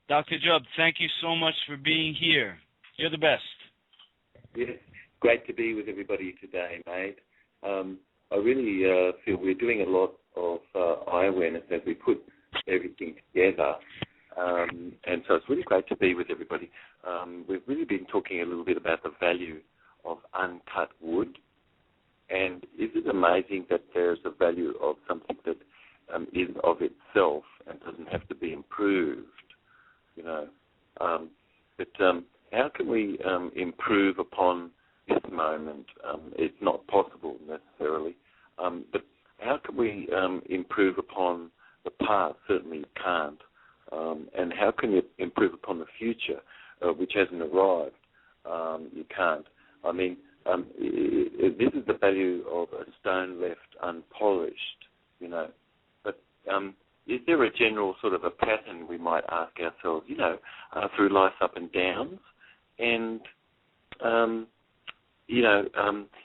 Dr. Jubb, thank you so much for being here. You're the best. Yes, great to be with everybody today, mate. I really feel we're doing a lot of eye awareness as we put everything together. And so it's really great to be with everybody. We've really been talking a little bit about the value of uncut wood. And isn't it amazing that there's a value of something that is of itself and doesn't have to be improved, you know? But how can we improve upon this moment? It's not possible necessarily. But how can we improve upon the past? Certainly you can't. And how can you improve upon the future, which hasn't arrived? You can't. I mean, this is the value of a stone left unpolished, you know. But is there a general sort of a pattern we might ask ourselves, you know, through life's up and downs? And, you know,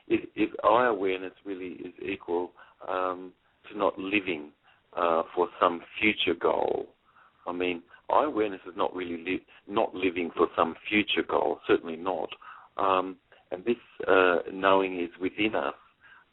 if eye awareness really is equal to not living for some future goal, I mean, eye awareness is not really not living for some future goal, certainly not. And this knowing is within us,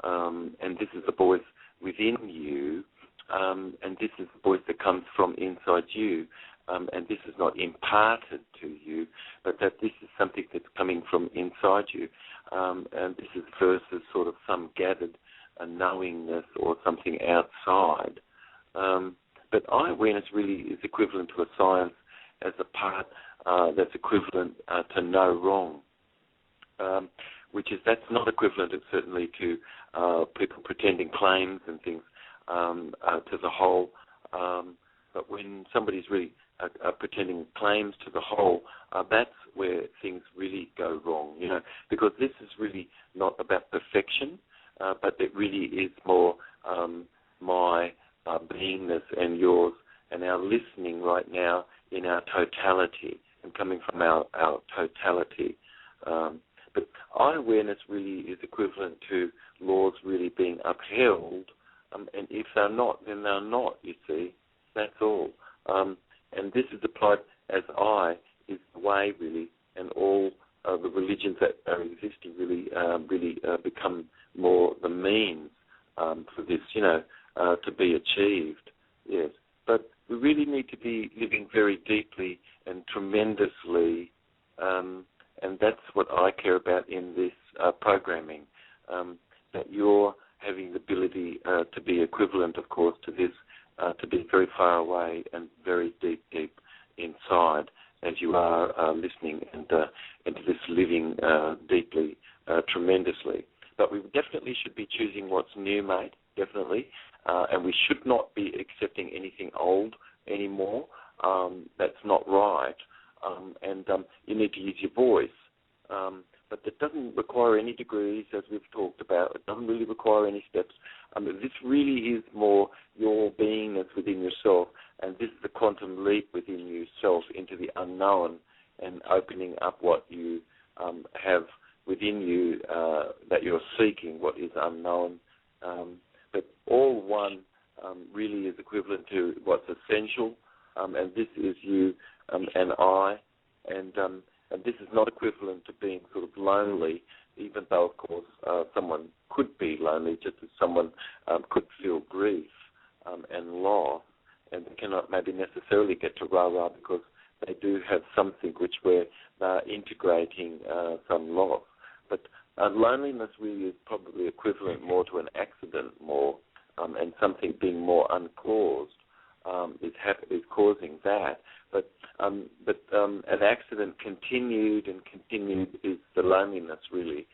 and this is the voice within you, and this is the voice that comes from inside you, and this is not imparted to you, but that this is something that's coming from inside you, and this is versus sort of some gathered knowingness or something outside. But eye awareness really is equivalent to a science as a part that's equivalent to no wrong. That's not equivalent, certainly, to people pretending claims and things to the whole. But when somebody's really pretending claims to the whole, that's where things really go wrong, you know, because this is really not about perfection, but it really is more my beingness and yours and our listening right now in our totality and coming from our totality. But eye awareness really is equivalent to laws really being upheld, and if they're not, then they're not, you see. That's all. And this is applied as I is the way, really, and all the religions that are existing really become more the means for this, you know, to be achieved. Yes. But we really need to be living very deeply and tremendously, and that's what I care about in this programming, that you're having the ability to be equivalent, of course, to this, to be very far away and very deep inside as you are listening and into this living deeply, tremendously. But we definitely should be choosing what's new, mate, definitely, and we should not be accepting anything old anymore. That's not right. And you need to use your voice. But that doesn't require any degrees, as we've talked about. It doesn't really require any steps. This really is more your beingness within yourself, and this is the quantum leap within yourself into the unknown and opening up what you have within you that you're seeking, what is unknown. But all one really is equivalent to what's essential, and this is you and I, and this is not equivalent to being sort of lonely, even though, of course, someone could be lonely, just as someone could feel grief and loss, and they cannot maybe necessarily get to rah-rah because they do have something which where they're integrating some loss. But loneliness really is probably equivalent more to an accident more, and something being more uncaused is causing that. But an accident continued is the loneliness really,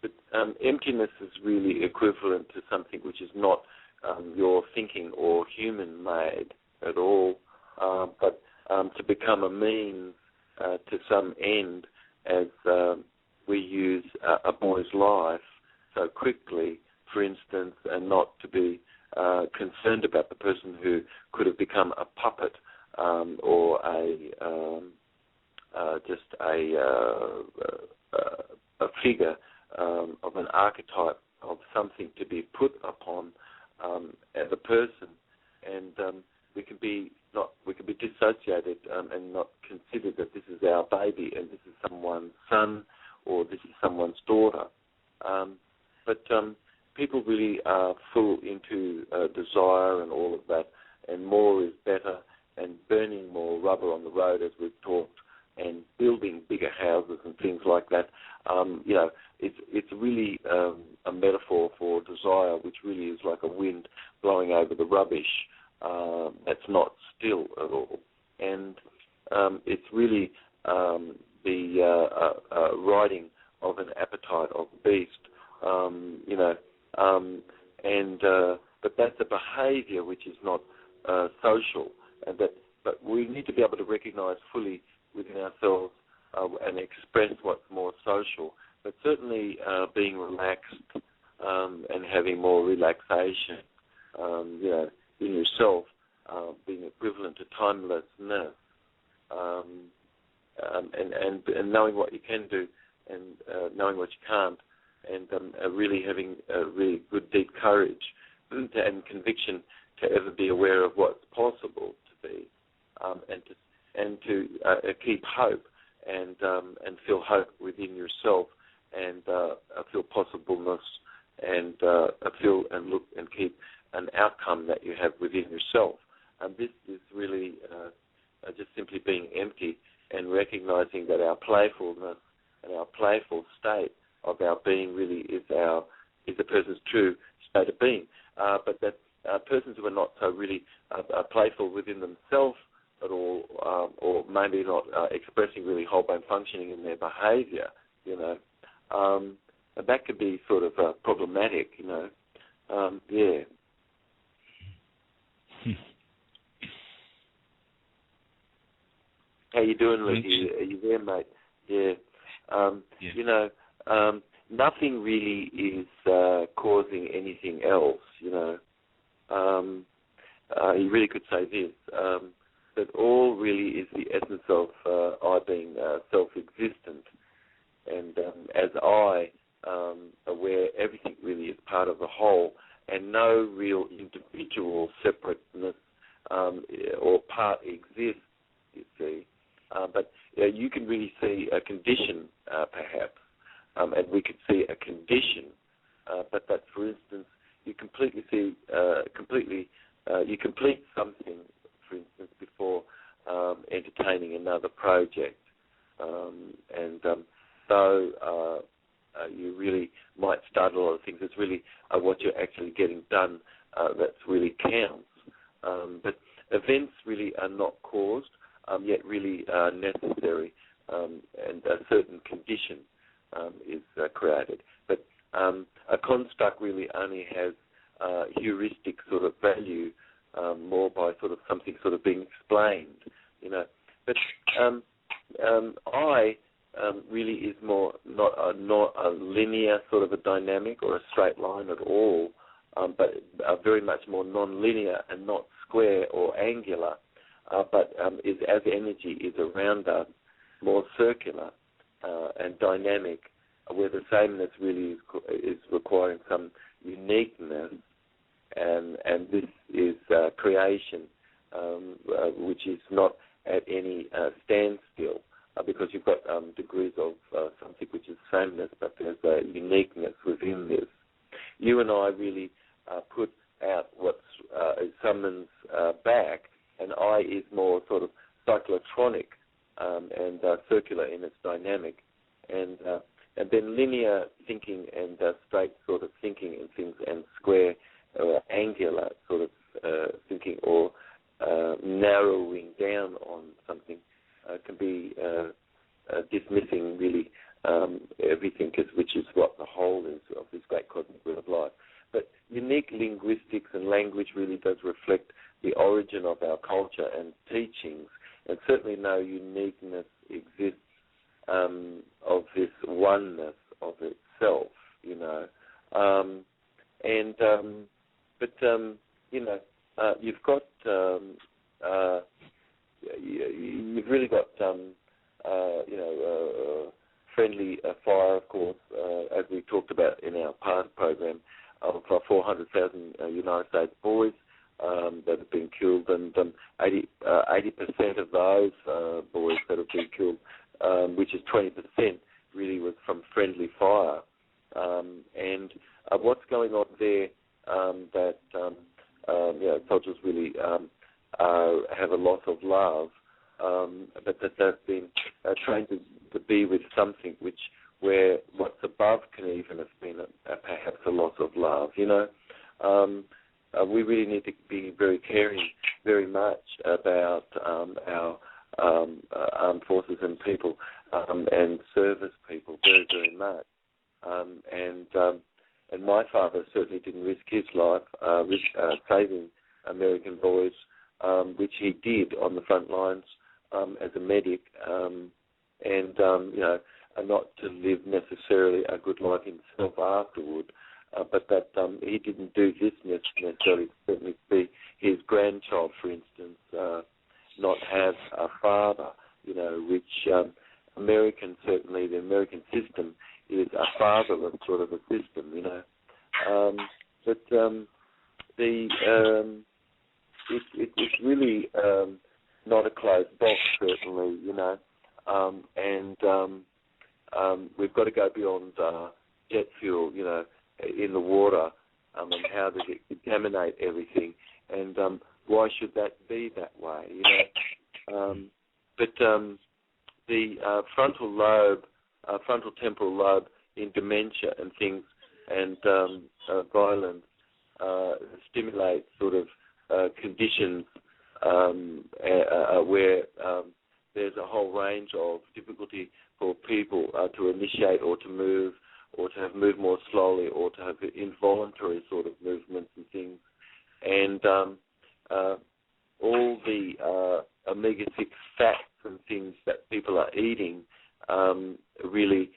but emptiness is really equivalent to something which is not your thinking or human-made at all, but to become a means to some end, as we use a boy's life so quickly, for instance, and not to be concerned about the person who could have become a puppet or just a figure of an archetype of something to be put upon as a person, and we can be we can be dissociated and not consider that this is our baby and this is someone's son or this is someone's daughter. But people really are full into desire and all of that, and more is better, and burning more rubber on the road, as we've talked, and building bigger houses and things like that. It's really a metaphor for desire, which really is like a wind blowing over the rubbish that's not still at all. And it's really the riding of an appetite of the beast, but that's a behaviour which is not social, but we need to be able to recognise fully within ourselves and express what's more social. But certainly being relaxed and having more relaxation, in yourself, being equivalent to timelessness, and knowing what you can do and knowing what you can't, and really having a really good deep courage and conviction to ever be aware of what's possible to be, and to keep hope and feel hope within yourself, and feel possibleness, and feel and look and keep an outcome that you have within yourself. And this is really just simply being empty and recognizing that our playfulness and our playful state of our being really is a person's true state of being. But that persons who are not so really playful within themselves at all, or maybe not expressing really whole bone functioning in their behaviour, that could be sort of problematic, yeah. How you doing, Lucy? Are you there, mate? Yeah. Nothing really is causing anything else, you really could say this, that all really is the essence of I being self-existent. And as I, aware everything really is part of the whole, and no real individual separateness or part exists, you see. But you can really see a condition, perhaps, and we could see a condition, but that, for instance, you completely see, you complete something, for instance, before entertaining another project, so you really might start a lot of things. It's really what you're actually getting done that really counts. But events really are not caused, yet really are necessary, and a certain condition is created. But a construct really only has heuristic sort of value, more by sort of something sort of being explained, But I really is more not a linear sort of a dynamic or a straight line at all, but very much more non-linear and not square or angular, but is as energy is around us, more circular and dynamic, where the sameness really is requiring some uniqueness, and this is creation, which is not at any standstill, because you've got degrees of something which is sameness, but there's a uniqueness within this. You and I really put out what summons back, and I is more sort of cyclotronic and circular in its dynamic, and then linear thinking and straight sort of thinking and things, and square or angular sort of thinking, or narrowing down on something can be dismissing really everything, which is what the whole is of this great cosmic wheel of life. But unique linguistics and language really does reflect the origin of our culture and teachings, and certainly no uniqueness exists of this oneness of itself, you've got you've really got friendly fire, of course, as we talked about in our past program, of 400,000 United States boys that have been killed, and 80% of those boys that have been killed, which is 20%, really was from friendly fire. And what's going on there, that soldiers really have a loss of love, but that they've been trained to be with something where what's above can even have been perhaps a loss of love, we really need to be very caring, very much about our armed forces and people and service people, very, very much. And my father certainly didn't risk his life, saving American boys, which he did on the front lines as a medic, and not to live necessarily a good life himself afterward. But that he didn't do this necessarily to certainly see his grandchild, for instance, not have a father, which American, certainly the American system is a fatherless sort of a system, But it's really not a closed box, certainly, and we've got to go beyond jet fuel, in the water, and how does it contaminate everything, and why should that be that way, But the frontal temporal lobe in dementia and things, and violence stimulate sort of conditions where there's a whole range of difficulty for people to initiate or to move, or to have moved more slowly, or to have involuntary sort of movements and things. And all the omega-6 fats and things that people are eating really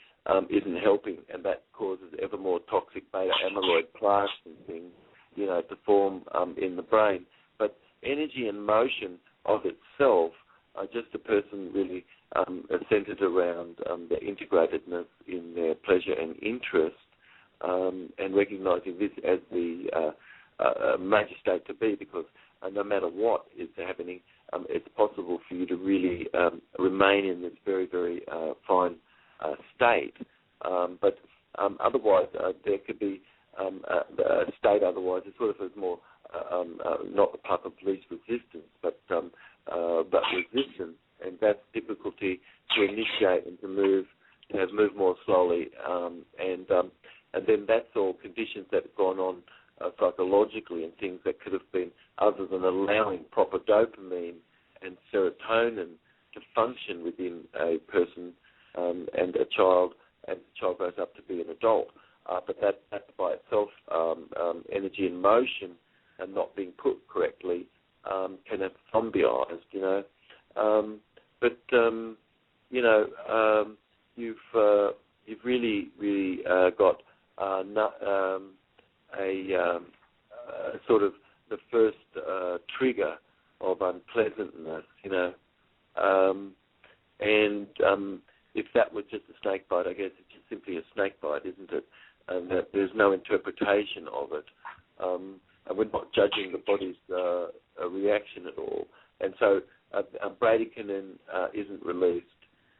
isn't helping, and that causes ever more toxic beta-amyloid plaques and things, to form in the brain. But energy and motion of itself, just a person really centered around their integratedness in their pleasure and interest, and recognizing this as the major state to be, because no matter what is happening, it's possible for you to really remain in this very, very fine state. But otherwise, there could be a state otherwise. It sort of is more not the path of least resistance, but resistance, and that's difficulty to initiate and to move more slowly, and then that's all conditions that have gone on psychologically, and things that could have been other than allowing proper dopamine and serotonin to function within a person and a child, as the child grows up to be an adult. But that by itself, energy in motion and not being put correctly, can have zombieized, you've really got sort of the first trigger of unpleasantness, and if that was just a snake bite, I guess it's just simply a snake bite, isn't it? And that there's no interpretation of it, and we're not judging the body's reaction at all. And so bradykinin isn't released,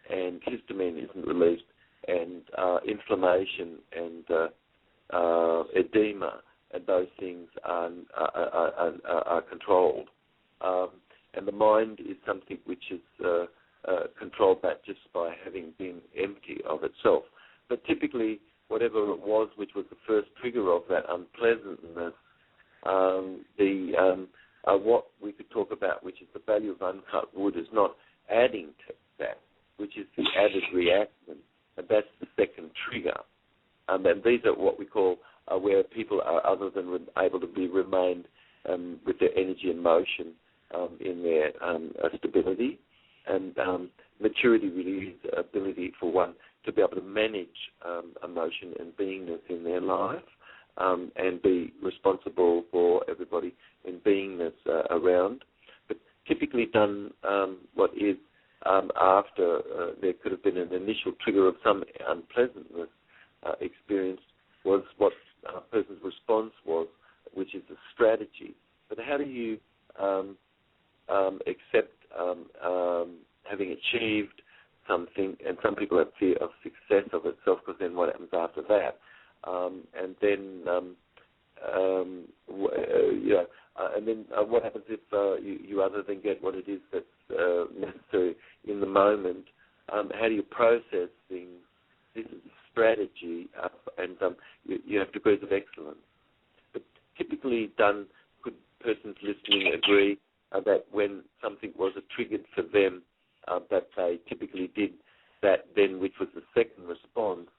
and histamine isn't released, and inflammation and edema and those things are controlled. And the mind is something which is controlled that just by having been empty of itself. But typically, whatever it was, which was the first trigger of that unpleasantness, what we could talk about, which is the value of uncut wood, is not adding to that, which is the added reactant, and that's the second trigger. And these are what we call where people are other than able to be remained with their energy and motion in their stability. And maturity really is the ability for one to be able to manage emotion and beingness in their life, and be responsible for everybody in beingness around. But typically done what is after there could have been an initial trigger of some unpleasantness experience, was what a person's response was, which is a strategy. but how do you accept having achieved something? And some people have fear of success of itself, because then what happens after that? And then what happens if you other than get what it is that's necessary in the moment? How do you process things? This is strategy, and you have degrees of excellence. But typically done, could persons listening agree that when something was triggered for them, that they typically did that then, which was the second response,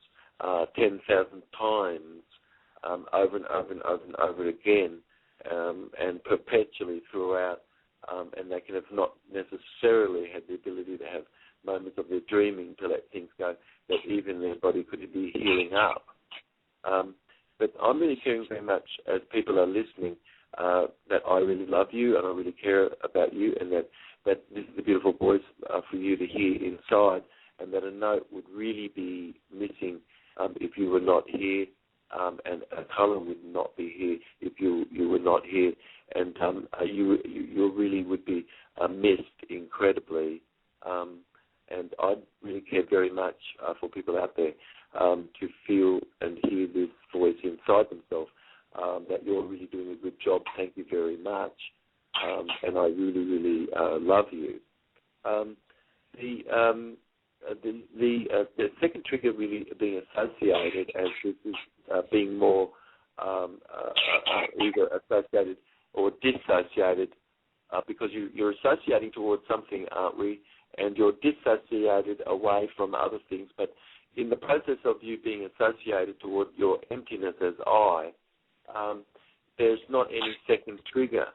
10,000 times, over and over and over and over again, and perpetually throughout, and they can have not necessarily had the ability to have moments of their dreaming to let things go, that even their body could be healing up. But I'm really caring very much, as people are listening, that I really love you and I really care about you, and that this is a beautiful voice for you to hear inside, and that a note would really be missing if you were not here, and a colour would not be here if you were not here, and you really would be missed incredibly. And I really care very much for people out there to feel and hear this voice inside themselves, that you're really doing a good job. Thank you very much. And I really, really love you. The second trigger really being associated as this is being more either associated or dissociated, because you're associating towards something, aren't we? And you're dissociated away from other things. But in the process of you being associated toward your emptiness as I, there's not any second trigger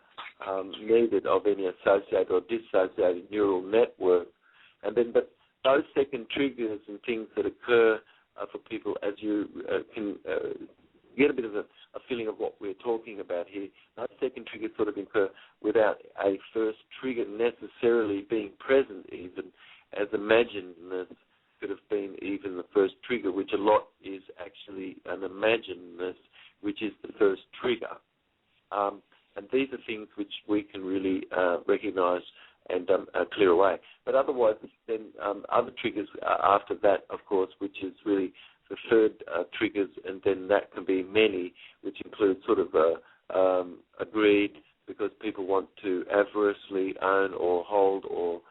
needed of any associated or dissociated neural network. And then, but those second triggers and things that occur for people as you can get a bit of a feeling of what we're talking about here, those second triggers sort of occur without a first trigger necessarily being present, even as imaginedness could have been even the first trigger, which a lot is actually an imaginedness, which is the first trigger. And these are things which we can really recognize and clear away. But otherwise, then other triggers after that, of course, which is really the third triggers, and then that can be many, which include sort of greed, because people want to avariceously own or hold or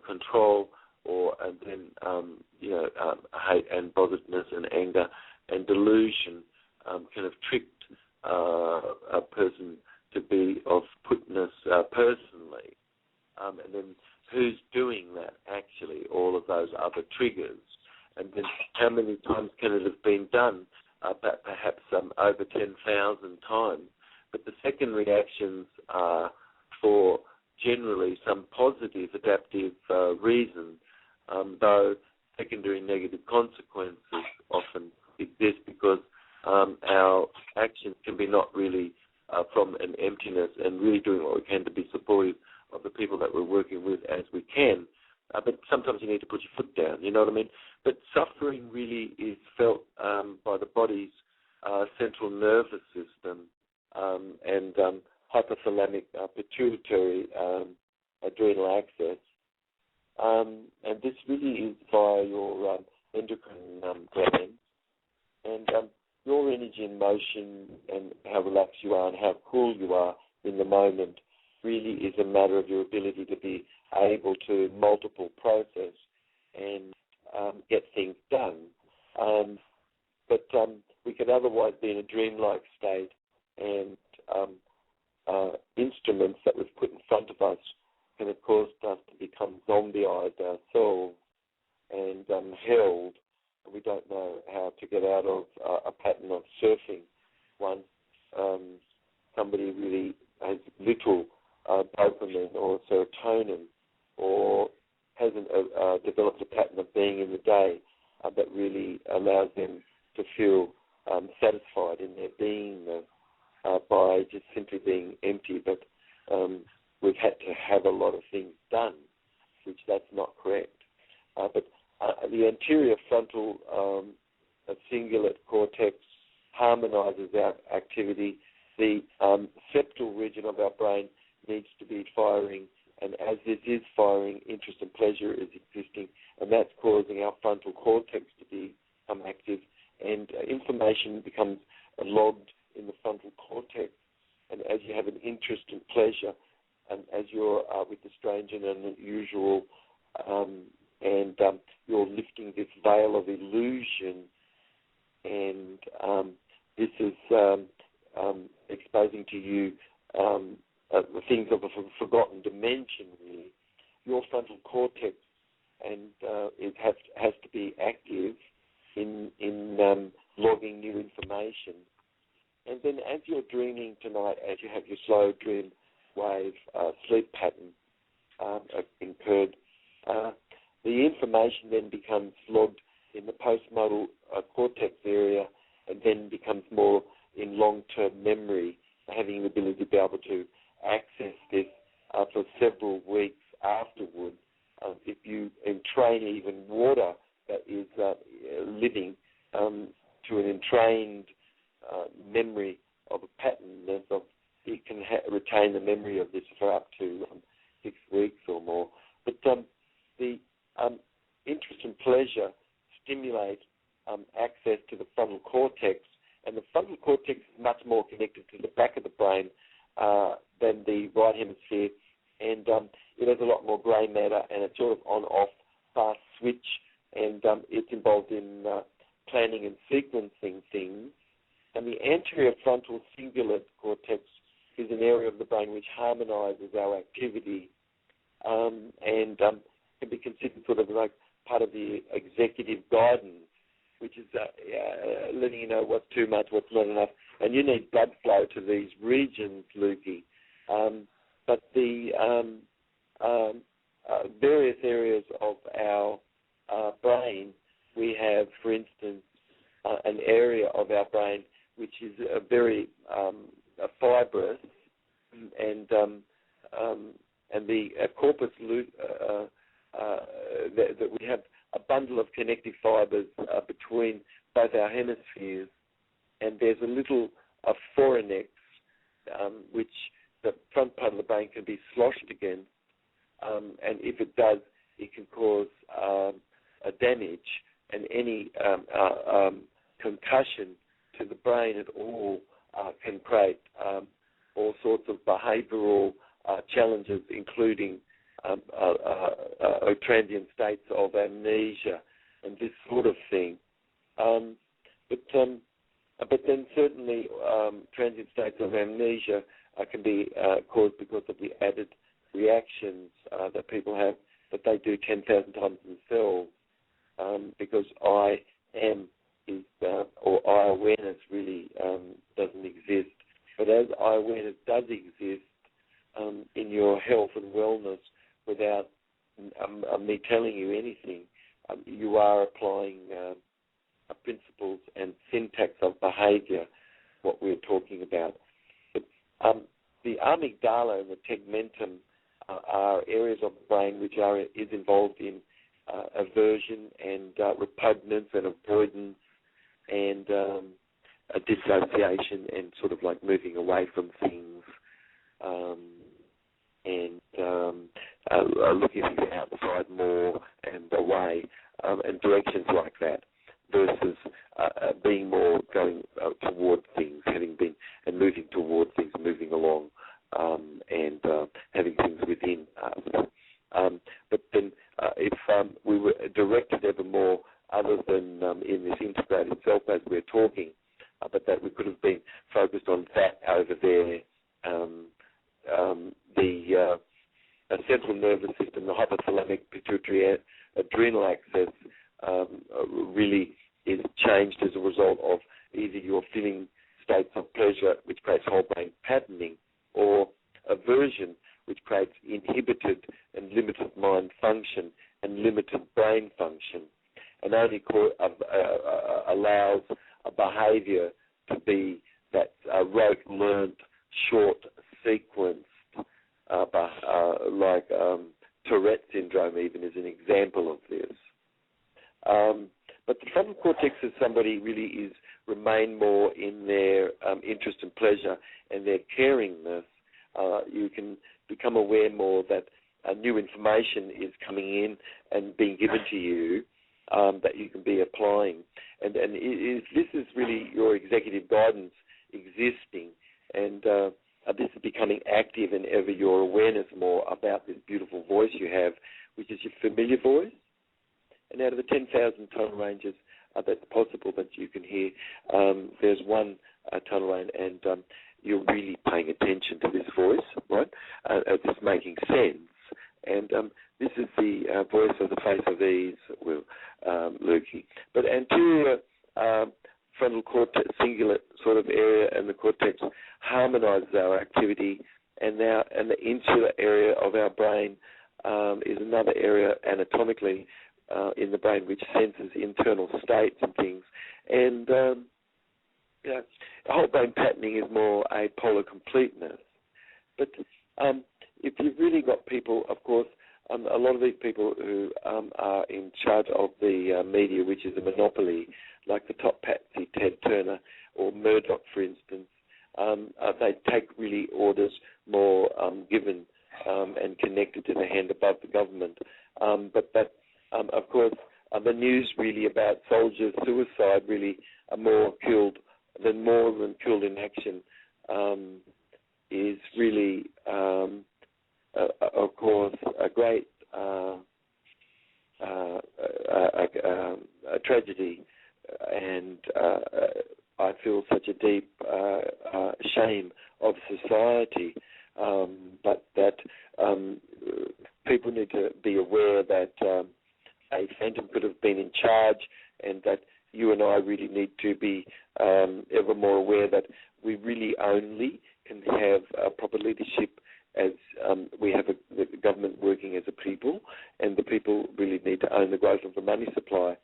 control, or and then hate and botheredness and anger and delusion kind of tricked a person to be of putness personally. And then who's doing that actually, all of those other triggers? And then how many times can it have been done? Perhaps over 10,000 times. But the second reactions are for generally some positive adaptive reason, though secondary negative consequences often exist because our actions can be not really from an emptiness and really doing what we can to be supportive of the people that we're working with as we can. But sometimes you need to put your foot down, you know what I mean? But suffering really is felt by the body's central nervous system and hypothalamic pituitary adrenal axis. And this really is via your endocrine glands. And your energy and motion and how relaxed you are and how cool you are in the moment really is a matter of your ability to be able to multiple process and get things done. But we could otherwise be in a dreamlike state, and instruments that we've put in front of us can have caused us to become zombie-eyed ourselves and held. We don't know how to get out of a pattern of surfing once somebody really has literal dopamine or serotonin, or hasn't developed a pattern of being in the day that really allows them to feel satisfied in their beingness by just simply being empty. But we've had to have a lot of things done, which that's not correct. But the anterior frontal cingulate cortex harmonizes our activity. The perceptual region of our brain needs to be firing, and as this is firing, interest and pleasure is existing, and that's causing our frontal cortex to become active, and information becomes logged in the frontal cortex. And as you have an interest and pleasure, and as you're with the strange and unusual, and you're lifting this veil of illusion, and this is exposing to you the things of a forgotten dimension, really. Your frontal cortex and it has to be active in logging new information. And then as you're dreaming tonight, as you have your slow dream wave sleep pattern incurred, the information then becomes logged in the postmodal cortex area and then becomes more in long-term memory, having the ability to be able to access this for several weeks afterward. If you entrain even water that is living to an entrained memory of a pattern, it can retain the memory of this for up to 6 weeks or more. But the interest and pleasure stimulate access to the frontal cortex, and the frontal cortex is much more connected to the back of the brain than the right hemisphere, and it has a lot more grey matter, and it's sort of on-off fast switch, and it's involved in planning and sequencing things. And the anterior frontal cingulate cortex is an area of the brain which harmonizes our activity and can be considered sort of like part of the executive guidance, which is letting you know what's too much, what's not enough. And you need blood flow to these regions, Lukey. But the various areas of our brain, we have, for instance, an area of our brain which is very fibrous, and the corpus that we have a bundle of connective fibers between both our hemispheres, and there's a little fornix which the front part of the brain can be sloshed against, and if it does, it can cause a damage, and any concussion to the brain at all can create all sorts of behavioural challenges, including transient states of amnesia and this sort of thing. But then certainly transient states of amnesia can be caused because of the added reactions that people have, that they do 10,000 times themselves, because I am is, or I awareness really doesn't exist. But as I awareness does exist in your health and wellness, without me telling you anything, you are applying principles and syntax of behavior, what we're talking about. But, the amygdala and the tegmentum are areas of the brain which is involved in aversion and repugnance and avoidance and a dissociation and sort of like moving away from things and looking at the outside more and away and directions like that, versus being more going toward things, having been and moving toward things, moving along and having things within us. But then if we were directed ever more, other than in this integrated self as we're talking, but that we could have been focused on that over there, the central nervous system, the hypothalamic pituitary adrenal axis really is changed as a result of either your feeling states of pleasure, which creates whole brain patterning, or aversion, which creates inhibited and limited mind function and limited brain function, and only allows a behavior to be that rote, learnt, short, sequenced, like Tourette syndrome even is an example of this. But the frontal cortex is somebody really remain more in their interest and pleasure and their caringness. You can become aware more that new information is coming in and being given to you that you can be applying. And this is really your executive guidance existing, and this is becoming active in ever your awareness more about this beautiful voice you have, which is your familiar voice. And out of the 10,000 tonal ranges that's possible that you can hear, there's one tonal range, and you're really paying attention to this voice, right? It's just making sense. And this is the voice of the face of ease, Lukey. But anterior frontal cortex, singular sort of area, and the cortex harmonizes our activity, and the insular area of our brain is another area anatomically in the brain which senses internal states and things. And whole brain patterning is more a polar completeness. But if you've really got people, of course, a lot of these people who are in charge of the media, which is a monopoly, like the top patsy, Ted Turner, or Murdoch, for instance, they take really orders more given and connected to the hand above the government. But that, of course, the news really about soldiers' suicide really are more than killed in action is really, of course, a great a tragedy, and I feel such a deep shame of society, but that people need to be aware that a phantom could have been in charge, and that you and I really need to be ever more aware that we really only can have proper leadership as we have the government working as a people, and the people really need to own the growth of the money supply.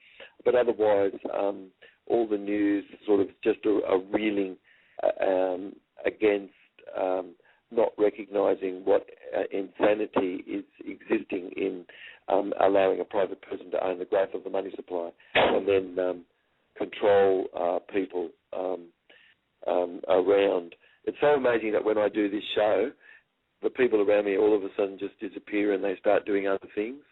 But otherwise, all the news sort of just are reeling against not recognizing what insanity is existing in allowing a private person to own the growth of the money supply and then control people around. It's so amazing that when I do this show, the people around me all of a sudden just disappear and they start doing other things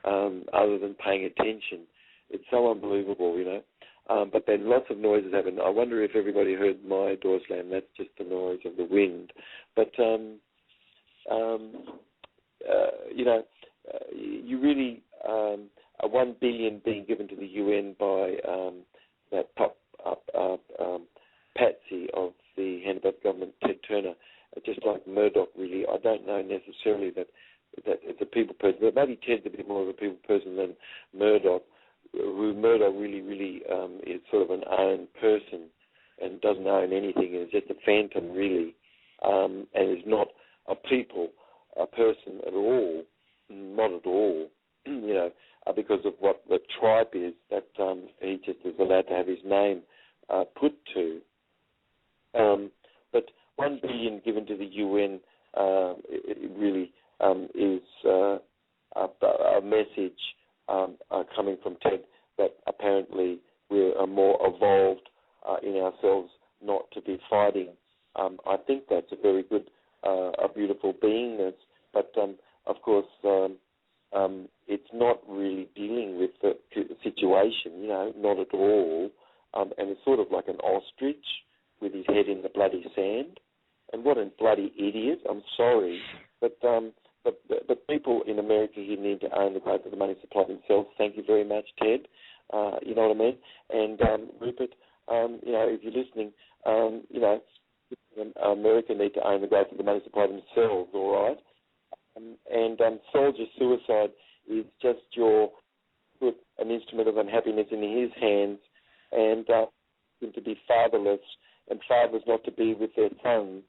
other than paying attention. It's so unbelievable, you know. But then lots of noises happen. I wonder if everybody heard my door slam. That's just the noise of the wind. But, you know, you really, 1 billion being given to the UN by that top patsy of the hand above government, Ted Turner, just like Murdoch, really. I don't know necessarily that it's a people person, but maybe Ted's a bit more of a people person than Murdoch, who Murdoch really is sort of an owned person and doesn't own anything, and is just a phantom, really, and is not a person at all, not at all, you know, because of what the tribe is that he just is allowed to have his name put to. But 1 billion given to the UN it really is a message coming from Ted that apparently we are more evolved in ourselves not to be fighting. I think that's a very good, a beautiful beingness, but of course it's not really dealing with the situation, you know, not at all, and it's sort of like an ostrich with his head in the bloody sand. And what a bloody idiot! I'm sorry, but people in America here need to own the growth of the money supply themselves. Thank you very much, Ted. You know what I mean? And Rupert, you know, if you're listening, you know, America need to own the growth of the money supply themselves. All right. And soldier suicide is just put an instrument of unhappiness in his hands, and him to be fatherless, and fathers not to be with their sons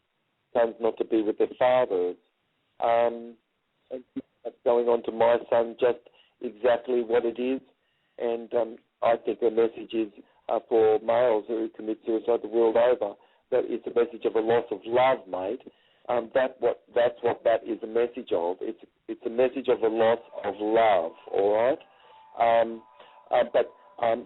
not to be with their fathers. And that's going on to my son, just exactly what it is. And I think the message is for males who commit suicide the world over, that it's a message of a loss of love, mate. That's what that is a message of. It's a message of a loss of love, all right? But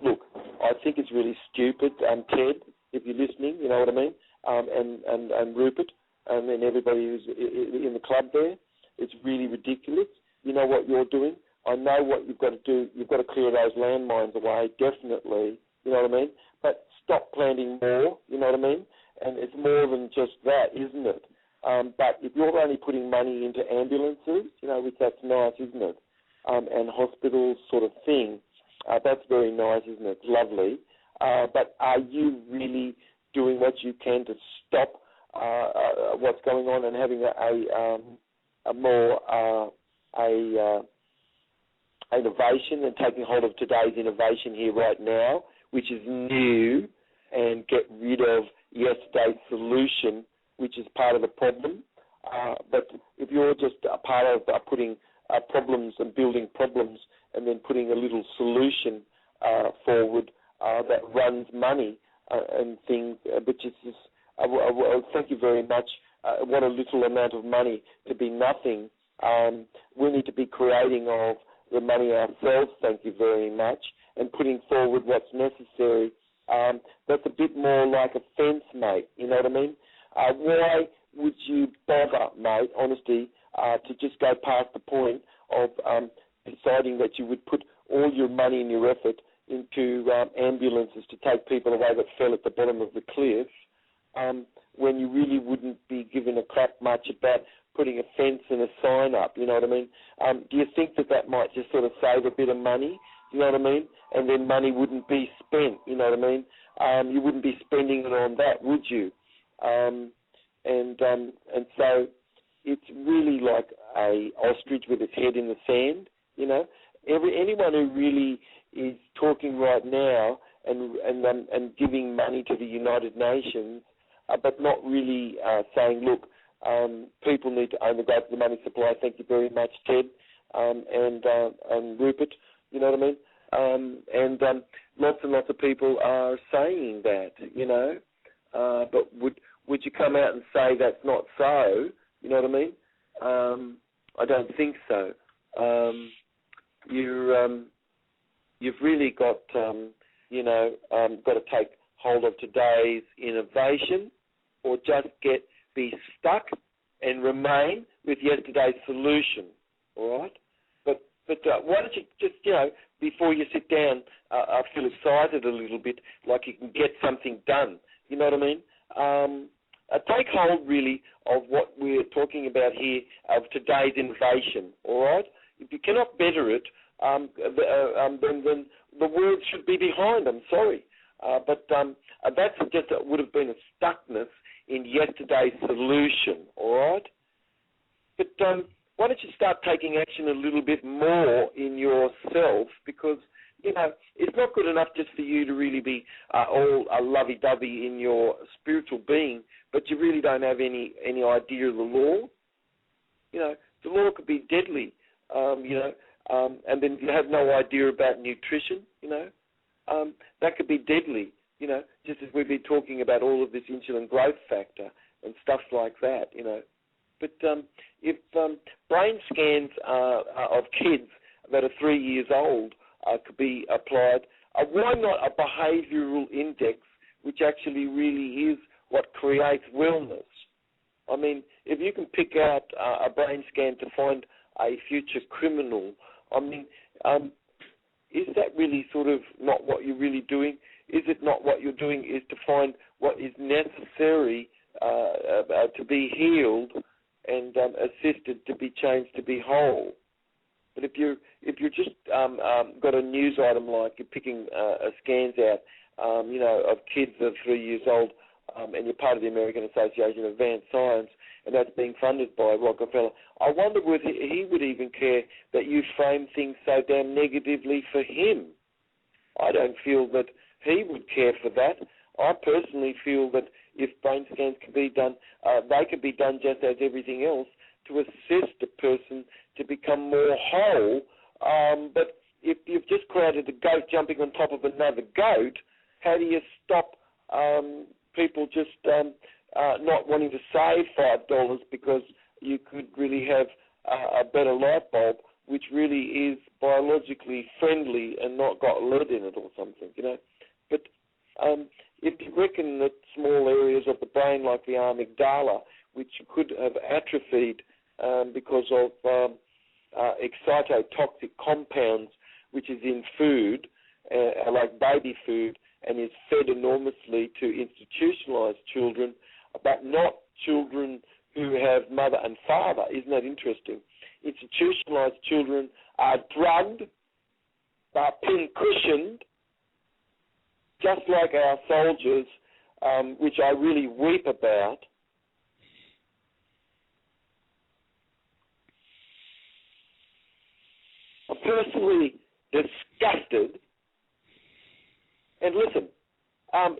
Look, I think it's really stupid, Ted, if you're listening, you know what I mean, and Rupert, and then everybody who's in the club there. It's really ridiculous. You know what you're doing. I know what you've got to do. You've got to clear those landmines away, definitely, you know what I mean? But stop planting more, you know what I mean? And it's more than just that, isn't it? But if you're only putting money into ambulances, you know, which that's nice, isn't it? And hospitals sort of thing, that's very nice, isn't it? It's lovely. But are you really doing what you can to stop what's going on and having a more innovation and taking hold of today's innovation here right now, which is new, and get rid of yesterday's solution, which is part of the problem. But if you're just a part of putting problems and building problems and then putting a little solution forward that runs money and things, which is just, thank you very much. What a little amount of money to be nothing. We need to be creating of the money ourselves, thank you very much, and putting forward what's necessary. That's a bit more like a fence, mate, you know what I mean? Why would you bother, mate, honestly, to just go past the point of deciding that you would put all your money and your effort into ambulances to take people away that fell at the bottom of the cliff, when you really wouldn't be giving a crap much about putting a fence and a sign up, you know what I mean? Do you think that might just sort of save a bit of money, you know what I mean? And then money wouldn't be spent, you know what I mean? You wouldn't be spending it on that, would you? And so it's really like a ostrich with its head in the sand, you know? Anyone who really is talking right now and giving money to the United Nations, but not really saying, look, people need to own the growth of the money supply. Thank you very much, Ted, and Rupert, you know what I mean? And lots and lots of people are saying that, you know, but would you come out and say that's not so, you know what I mean? I don't think so. You've really got, got to take hold of today's innovation, or just be stuck and remain with yesterday's solution. All right, but why don't you just, you know, before you sit down, feel excited a little bit, like you can get something done. You know what I mean? Take hold really of what we're talking about here, of today's innovation. All right, if you cannot better it, then the words should be behind. I'm sorry, but that's just would have been a stuckness in yesterday's solution. All right, but why don't you start taking action a little bit more in yourself? Because, you know, it's not good enough just for you to really be all lovey-dovey in your spiritual being, but you really don't have any idea of the law. You know, the law could be deadly, and then you have no idea about nutrition, you know. That could be deadly, you know, just as we've been talking about all of this insulin growth factor and stuff like that, you know. But if brain scans of kids that are 3 years old could be applied, why not a behavioural index, which actually really is what creates wellness? I mean, if you can pick out a brain scan to find a future criminal, I mean, is that really sort of not what you're really doing? Is it not what you're doing is to find what is necessary to be healed and assisted to be changed to be whole? But if you're just got a news item like you're picking scans out, of kids that are 3 years old, and you're part of the American Association of Advanced Science, and that's being funded by Rockefeller, I wonder whether he would even care that you frame things so damn negatively for him. I don't feel that he would care for that. I personally feel that if brain scans can be done, they could be done just as everything else to assist a person to become more whole. But if you've just created a goat jumping on top of another goat, how do you stop people just not wanting to save $5 because you could really have a better light bulb which really is biologically friendly and not got lead in it or something, you know. But if you reckon that small areas of the brain, like the amygdala, which could have atrophied because of excitotoxic compounds, which is in food, like baby food, and is fed enormously to institutionalized children, but not children who have mother and father. Isn't that interesting? Institutionalized children are drugged, are pin-cushioned, just like our soldiers, which I really weep about. I'm personally disgusted. And listen,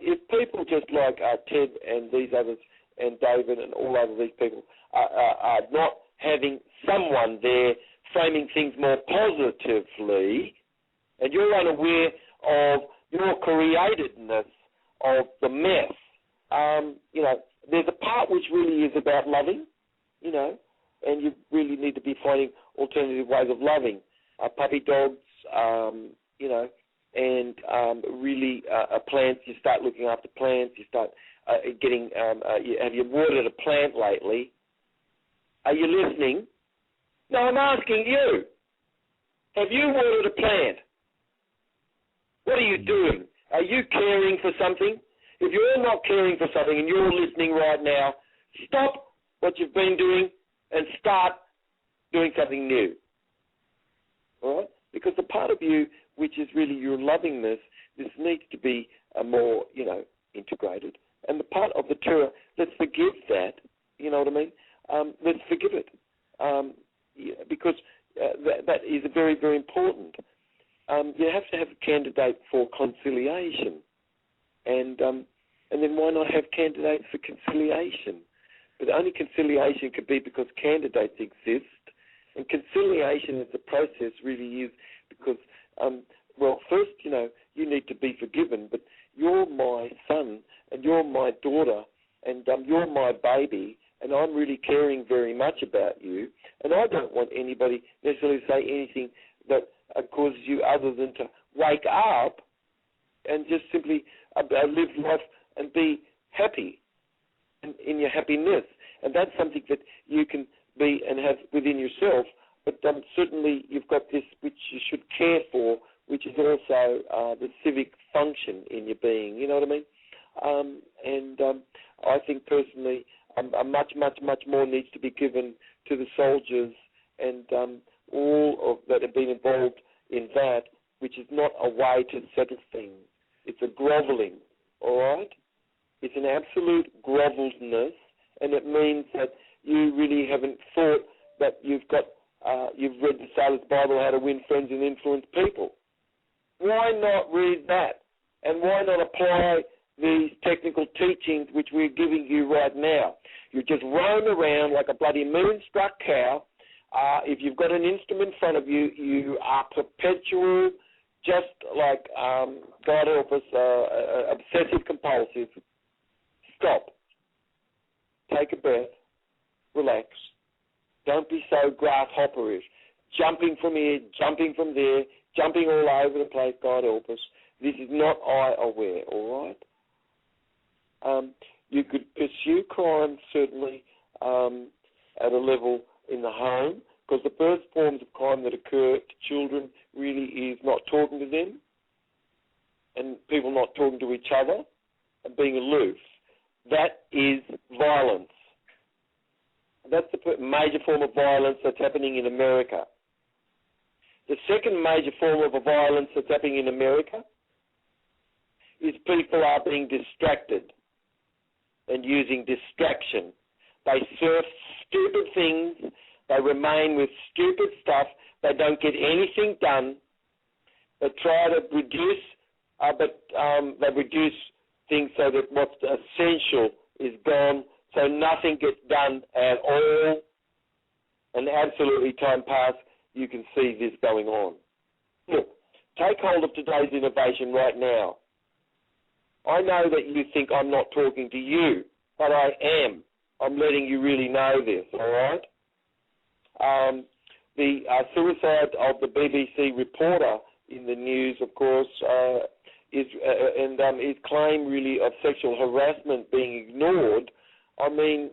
if people just like Ted and these others and David and all other these people are not having someone there framing things more positively, and you're unaware of your createdness of the mess, you know, there's a part which really is about loving, you know, and you really need to be finding alternative ways of loving. Puppy dogs, you know, and really plants. You start looking after plants. You start getting. Have you watered a plant lately? Are you listening? No, I'm asking you. Have you watered a plant? What are you doing? Are you caring for something? If you're not caring for something and you're listening right now, stop what you've been doing and start doing something new. All right? Because the part of you which is really your lovingness, this needs to be more, you know, integrated. And the part of the terror, let's forgive that, you know what I mean? Let's forgive it, because that is very, very important. You have to have a candidate for conciliation, and then why not have candidates for conciliation? But only conciliation could be because candidates exist, and conciliation as a process really is because, well, first, you know, you need to be forgiven, but you're my son, and you're my daughter, and you're my baby, and I'm really caring very much about you, and I don't want anybody necessarily to say anything that causes you other than to wake up and just simply live life and be happy in your happiness. And that's something that you can be and have within yourself, but certainly you've got this which you should care for, which is also the civic function in your being, you know what I mean? And I think personally much more needs to be given to the soldiers and all of that have been involved in that, which is not a way to settle things. It's a groveling, all right? It's an absolute groveledness, and it means that you really haven't thought that you've read the Sailor's Bible, How to Win Friends and Influence People. Why not read that? And why not apply these technical teachings which we're giving you right now? You just roam around like a bloody moonstruck cow. If you've got an instrument in front of you, you are perpetual, just like, God help us, obsessive-compulsive. Stop. Take a breath. Relax. Don't be so grasshopperish. Jumping from here, jumping from there, jumping all over the place, God help us. This is not I-aware, all right? You could pursue crime, certainly, at a level in the home, because the first forms of crime that occur to children really is not talking to them and people not talking to each other and being aloof. That is violence. That's the major form of violence that's happening in America. The second major form of violence that's happening in America is people are being distracted and using distraction. They surf stupid things. They remain with stupid stuff. They don't get anything done. They try to reduce, they reduce things so that what's essential is gone, so nothing gets done at all. And absolutely, time pass, you can see this going on. Look, take hold of today's innovation right now. I know that you think I'm not talking to you, but I am. I'm letting you really know this, all right? the suicide of the BBC reporter in the news, of course, his claim really of sexual harassment being ignored. I mean,